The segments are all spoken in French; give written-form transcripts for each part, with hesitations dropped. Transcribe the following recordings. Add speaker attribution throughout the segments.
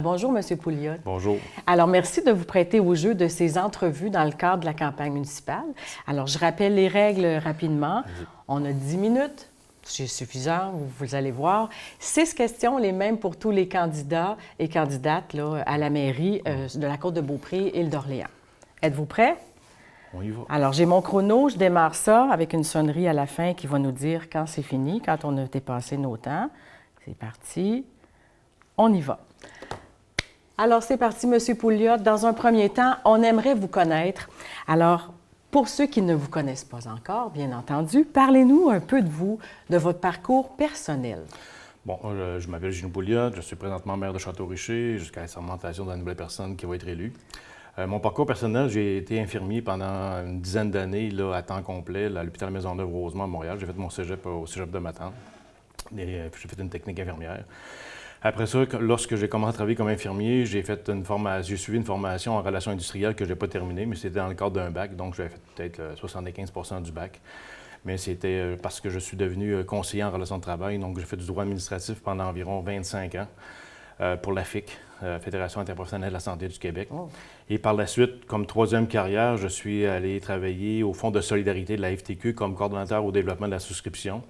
Speaker 1: Bonjour, Monsieur Pouliot.
Speaker 2: Bonjour.
Speaker 1: Alors, merci de vous prêter au jeu de ces entrevues dans le cadre de la campagne municipale. Alors, je rappelle les règles rapidement. On a 10 minutes, c'est suffisant, vous allez voir. 6 questions, les mêmes pour tous les candidats et candidates là, à la mairie de la Côte-de-Beaupré et l'île d'Orléans. Êtes-vous prêts?
Speaker 2: On y va.
Speaker 1: Alors, j'ai mon chrono, je démarre ça avec une sonnerie à la fin qui va nous dire quand c'est fini, quand on a dépassé nos temps. C'est parti. On y va. Alors, c'est parti, M. Pouliot. Dans un premier temps, on aimerait vous connaître. Alors, pour ceux qui ne vous connaissent pas encore, bien entendu, parlez-nous un peu de vous, de votre parcours personnel.
Speaker 2: Bon, je m'appelle Gino Pouliot, je suis présentement maire de Château-Richer jusqu'à la sermentation de la nouvelle personne qui va être élue. Mon parcours personnel, j'ai été infirmier pendant une dizaine d'années là, à temps complet à l'hôpital Maisonneuve-Rosemont à Montréal. J'ai fait mon cégep au cégep de Matane et puis j'ai fait une technique infirmière. Après ça, lorsque j'ai commencé à travailler comme infirmier, j'ai suivi une formation en relations industrielles que je n'ai pas terminée, mais c'était dans le cadre d'un bac, donc j'avais fait peut-être 75 du bac. Mais c'était parce que je suis devenu conseiller en relations de travail, donc j'ai fait du droit administratif pendant environ 25 ans pour la FIC, Fédération interprofessionnelle de la santé du Québec. Oh. Et par la suite, comme troisième carrière, je suis allé travailler au Fonds de solidarité de la FTQ comme coordonnateur au développement de la souscription.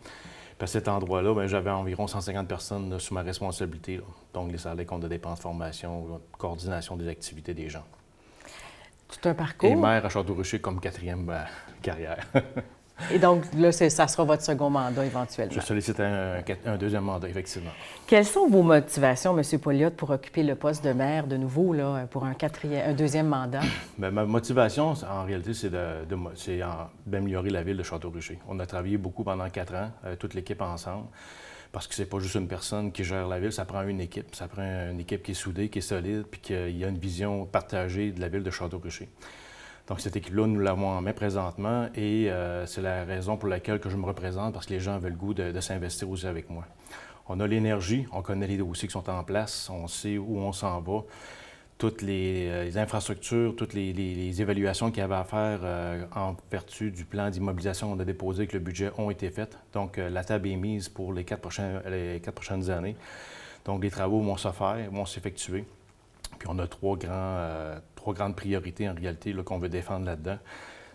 Speaker 2: Puis à cet endroit-là, j'avais environ 150 personnes là, sous ma responsabilité. Là. Donc, les salaires, comptes de dépenses, formation, coordination des activités des gens.
Speaker 1: Tout un parcours.
Speaker 2: Et maire à Château-Richer comme quatrième carrière.
Speaker 1: Et donc, là, ça sera votre second mandat éventuellement.
Speaker 2: Je sollicite un deuxième mandat, effectivement.
Speaker 1: Quelles sont vos motivations, M. Pouliot, pour occuper le poste de maire de nouveau là, pour un deuxième mandat? Bien,
Speaker 2: ma motivation, en réalité, c'est d'améliorer la ville de Château-Richer. On a travaillé beaucoup pendant 4 ans, toute l'équipe ensemble, parce que c'est pas juste une personne qui gère la ville, ça prend une équipe. Ça prend une équipe qui est soudée, qui est solide, puis qu'il y a une vision partagée de la ville de Château-Richer. Donc, cette équipe-là, nous l'avons en main présentement et c'est la raison pour laquelle que je me représente, parce que les gens avaient le goût de s'investir aussi avec moi. On a l'énergie, on connaît les dossiers qui sont en place, on sait où on s'en va. Toutes les infrastructures, toutes les évaluations qu'il y avait à faire en vertu du plan d'immobilisation qu'on a déposé avec le budget ont été faites. Donc, la table est mise pour les 4 prochaines années. Donc, les travaux vont se faire, vont s'effectuer. Puis on a trois grandes priorités en réalité qu'on veut défendre là-dedans,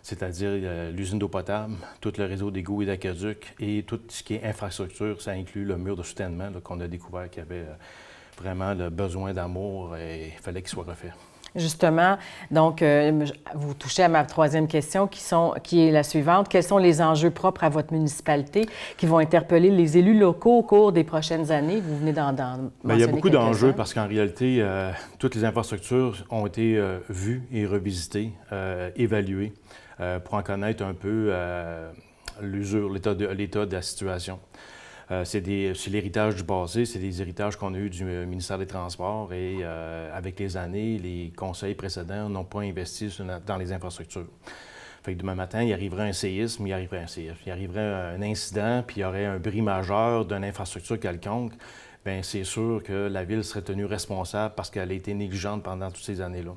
Speaker 2: c'est-à-dire l'usine d'eau potable, tout le réseau d'égouts et d'aqueducs et tout ce qui est infrastructure. Ça inclut le mur de soutènement qu'on a découvert qui avait vraiment le besoin d'amour et il fallait qu'il soit refait.
Speaker 1: Justement, donc, vous touchez à ma troisième question qui est la suivante. Quels sont les enjeux propres à votre municipalité qui vont interpeller les élus locaux au cours des prochaines années? Vous venez d'en mentionner
Speaker 2: il y a beaucoup d'enjeux
Speaker 1: quelques-uns.
Speaker 2: parce qu'en réalité, toutes les infrastructures ont été vues et revisitées, évaluées pour en connaître un peu l'usure, l'état de la situation. C'est l'héritage du passé, c'est des héritages qu'on a eus du ministère des Transports et avec les années, les conseils précédents n'ont pas investi dans les infrastructures. Fait que demain matin, il arriverait un séisme, il arriverait un incident, puis il y aurait un bris majeur d'une infrastructure quelconque. Bien, c'est sûr que la Ville serait tenue responsable parce qu'elle a été négligente pendant toutes ces années-là.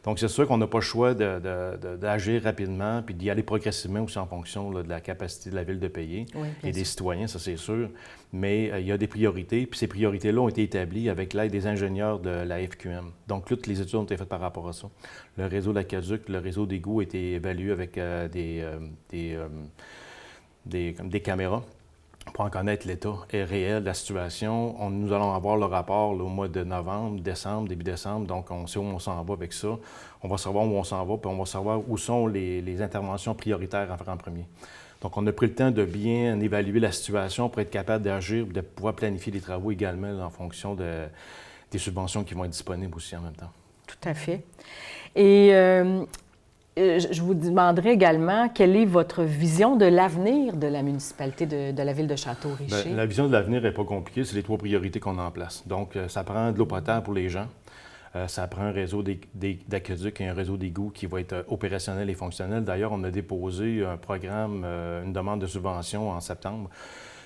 Speaker 2: Donc, c'est sûr qu'on n'a pas le choix d'agir rapidement puis d'y aller progressivement aussi en fonction là, de la capacité de la Ville de payer et des citoyens, ça c'est sûr. Mais il y a des priorités, puis ces priorités-là ont été établies avec l'aide des ingénieurs de la FQM. Donc, toutes les études ont été faites par rapport à ça. Le réseau d'aqueduc, le réseau d'égouts a été évalué avec des caméras pour en connaître l'état réel de la situation. Nous allons avoir le rapport là, au mois de novembre, décembre, début décembre, donc on sait où on s'en va avec ça. On va savoir où on s'en va, puis on va savoir où sont les interventions prioritaires à faire en premier. Donc, on a pris le temps de bien évaluer la situation pour être capable d'agir, de pouvoir planifier les travaux également là, en fonction des subventions qui vont être disponibles aussi en même temps.
Speaker 1: Tout à fait. Et je vous demanderai également quelle est votre vision de l'avenir de la municipalité de la ville de Château-Richer?
Speaker 2: Bien, la vision de l'avenir n'est pas compliquée, c'est les 3 priorités qu'on a en place. Donc, ça prend de l'eau potable pour les gens, ça prend un réseau d'aqueducs et un réseau d'égouts qui va être opérationnel et fonctionnel. D'ailleurs, on a déposé un programme, une demande de subvention en septembre.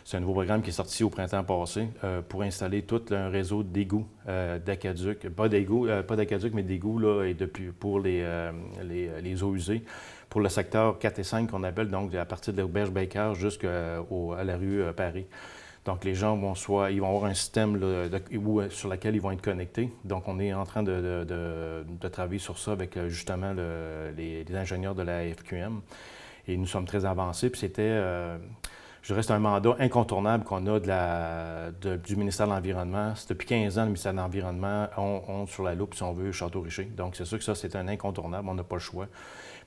Speaker 2: C'est un nouveau programme qui est sorti au printemps passé pour installer tout un réseau d'égouts, d'aqueducs, pas d'aqueducs, mais d'égouts là, et pour les eaux usées, pour le secteur 4 et 5 qu'on appelle, donc à partir de l'auberge Baker jusqu'à la rue Paris. Donc, les gens ils vont avoir un système là, sur lequel ils vont être connectés. Donc, on est en train de travailler sur ça avec justement les ingénieurs de la FQM. Et nous sommes très avancés. Puis c'était, je dirais, c'est un mandat incontournable qu'on a du ministère de l'Environnement. C'est depuis 15 ans, le ministère de l'Environnement on sur la loupe, si on veut, Château-Richer. Donc, c'est sûr que ça, c'est un incontournable. On n'a pas le choix.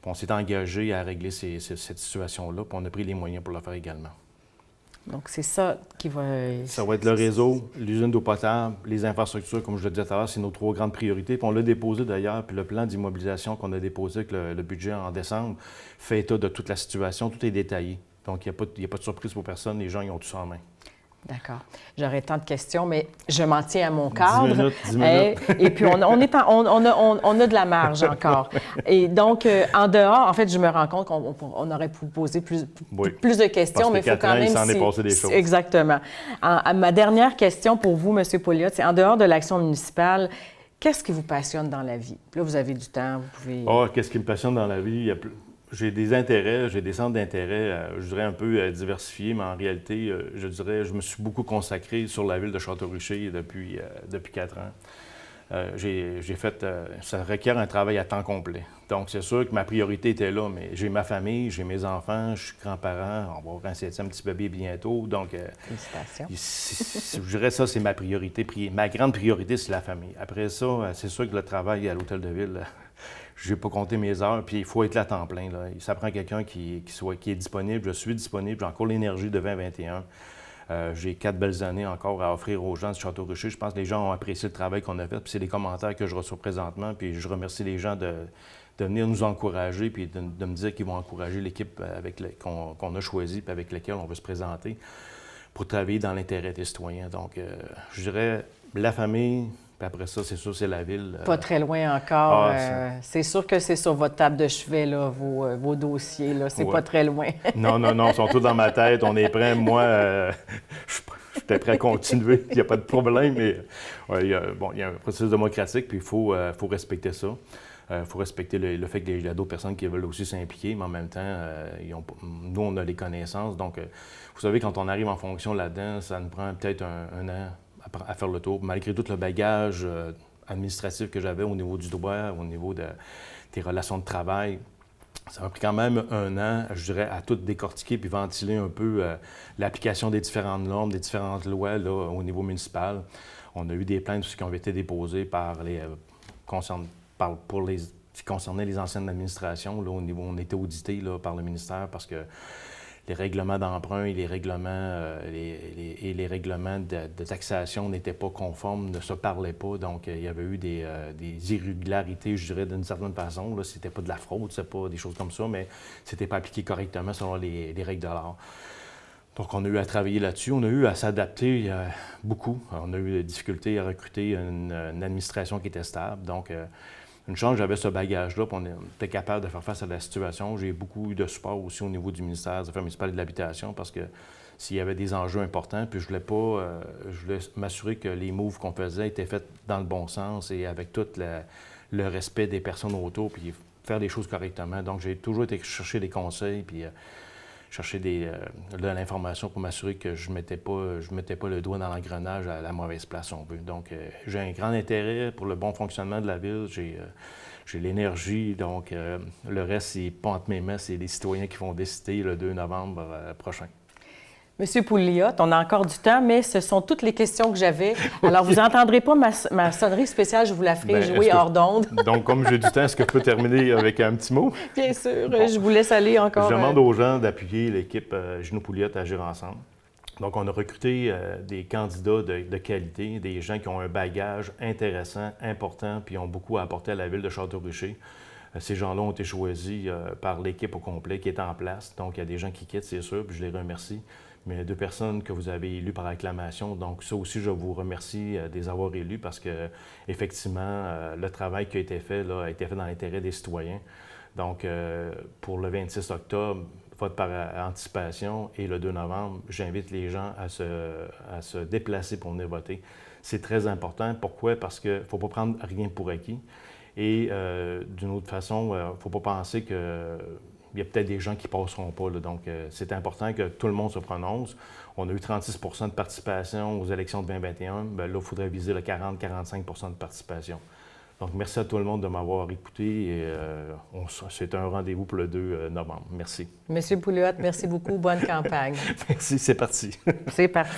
Speaker 2: Puis on s'est engagé à régler cette situation-là. Puis on a pris les moyens pour le faire également.
Speaker 1: Donc, c'est ça qui va...
Speaker 2: Ça va être le réseau, l'usine d'eau potable, les infrastructures, comme je le disais tout à l'heure, c'est nos 3 grandes priorités. Puis on l'a déposé d'ailleurs, puis le plan d'immobilisation qu'on a déposé avec le budget en décembre fait état de toute la situation, tout est détaillé. Donc, il n'y a pas de surprise pour personne, les gens, ils ont tout ça en main.
Speaker 1: D'accord. J'aurais tant de questions, mais je m'en tiens à mon cadre.
Speaker 2: 10 minutes.
Speaker 1: Et puis, on a de la marge encore. Et donc, en dehors, en fait, je me rends compte qu'on aurait pu poser plus de questions, mais il faut quand même...
Speaker 2: Il s'en est passé des choses.
Speaker 1: Exactement. Ma dernière question pour vous, M. Pouliot, c'est en dehors de l'action municipale, qu'est-ce qui vous passionne dans la vie? Là, vous avez du temps, vous pouvez...
Speaker 2: Qu'est-ce qui me passionne dans la vie? J'ai des intérêts, j'ai des centres d'intérêt, je dirais un peu diversifiés, mais en réalité, je dirais, je me suis beaucoup consacré sur la ville de Château-Richer depuis 4 ans. Ça requiert un travail à temps complet. Donc, c'est sûr que ma priorité était là, mais j'ai ma famille, j'ai mes enfants, je suis grand-parent, on va avoir un 7e petit bébé bientôt. Donc,
Speaker 1: félicitations.
Speaker 2: Je dirais ça, c'est ma priorité. Ma grande priorité, c'est la famille. Après ça, c'est sûr que le travail à l'hôtel de ville, je n'ai pas compté mes heures, puis il faut être là à temps plein. Là. Ça prend quelqu'un qui est disponible. Je suis disponible, j'ai encore l'énergie de 2021. J'ai 4 belles années encore à offrir aux gens de Château-Richer. Je pense que les gens ont apprécié le travail qu'on a fait, puis c'est des commentaires que je reçois présentement, puis je remercie les gens de venir nous encourager, puis de me dire qu'ils vont encourager l'équipe qu'on a choisie, puis avec laquelle on veut se présenter, pour travailler dans l'intérêt des citoyens. Donc, je dirais la famille. Puis après ça, c'est sûr, c'est la ville.
Speaker 1: Pas très loin encore. C'est sûr que c'est sur votre table de chevet, là, vos dossiers. Là. C'est pas très loin.
Speaker 2: Non, ils sont tous dans ma tête. On est prêts. Moi, j'étais prêt à continuer. Il n'y a pas de problème. Mais il y a un processus démocratique, puis il faut respecter ça. Il faut respecter le fait qu'il y a d'autres personnes qui veulent aussi s'impliquer, mais en même temps, nous, on a les connaissances. Donc, vous savez, quand on arrive en fonction là-dedans, ça nous prend peut-être un an à faire le tour, malgré tout le bagage administratif que j'avais au niveau du droit, au niveau des relations de travail. Ça m'a pris quand même un an, je dirais, à tout décortiquer puis ventiler un peu l'application des différentes normes, des différentes lois là, au niveau municipal. On a eu des plaintes aussi qui ont été déposées qui concernaient les anciennes administrations. Là, au niveau, on était audité là, par le ministère parce que les règlements d'emprunt et les règlements, les règlements de taxation n'étaient pas conformes, ne se parlaient pas. Donc, il y avait eu des irrégularités, je dirais, d'une certaine façon. Là, c'était pas de la fraude, c'est pas des choses comme ça, mais c'était pas appliqué correctement selon les règles de l'art. Donc, on a eu à travailler là-dessus. On a eu à s'adapter beaucoup. On a eu des difficultés à recruter une administration qui était stable. Donc, une chance, j'avais ce bagage-là, puis on était capable de faire face à la situation. J'ai beaucoup eu de support aussi au niveau du ministère des Affaires municipales et de l'Habitation parce que s'il y avait des enjeux importants, puis je voulais m'assurer que les moves qu'on faisait étaient faits dans le bon sens et avec tout le respect des personnes autour, puis faire les choses correctement. Donc, j'ai toujours été chercher des conseils, puis chercher de l'information pour m'assurer que je ne mettais pas le doigt dans l'engrenage à la mauvaise place, si on veut. Donc, j'ai un grand intérêt pour le bon fonctionnement de la ville. J'ai l'énergie, donc le reste, c'est pas entre mes mains, c'est les citoyens qui vont décider le 2 novembre prochain.
Speaker 1: Monsieur Pouliot, on a encore du temps, mais ce sont toutes les questions que j'avais. Alors, vous n'entendrez pas ma sonnerie spéciale, je vous la ferai jouer hors d'onde.
Speaker 2: Donc, comme j'ai du temps, est-ce que je peux terminer avec un petit mot?
Speaker 1: Bien sûr, je vous laisse aller encore.
Speaker 2: Je demande aux gens d'appuyer l'équipe Gino Pouliot à Agir ensemble. Donc, on a recruté des candidats de qualité, des gens qui ont un bagage intéressant, important, puis ont beaucoup à apporter à la ville de Château-Richer. Ces gens-là ont été choisis par l'équipe au complet qui est en place. Donc, il y a des gens qui quittent, c'est sûr, puis je les remercie. Mais il y a 2 personnes que vous avez élues par acclamation. Donc, ça aussi, je vous remercie de les avoir élus parce que, effectivement, le travail qui a été fait là, a été fait dans l'intérêt des citoyens. Donc, pour le 26 octobre, vote par anticipation et le 2 novembre, j'invite les gens à se déplacer pour venir voter. C'est très important. Pourquoi? Parce qu'il ne faut pas prendre rien pour acquis. Et d'une autre façon, il ne faut pas penser que il y a peut-être des gens qui ne passeront pas. Là. Donc, c'est important que tout le monde se prononce. On a eu 36 de participation aux élections de 2021. Bien, là, il faudrait viser le 40-45 de participation. Donc, merci à tout le monde de m'avoir écouté et c'est un rendez-vous pour le 2 novembre. Merci.
Speaker 1: Monsieur Pouliot, merci beaucoup. Bonne campagne.
Speaker 2: Merci, c'est parti.
Speaker 1: C'est parti.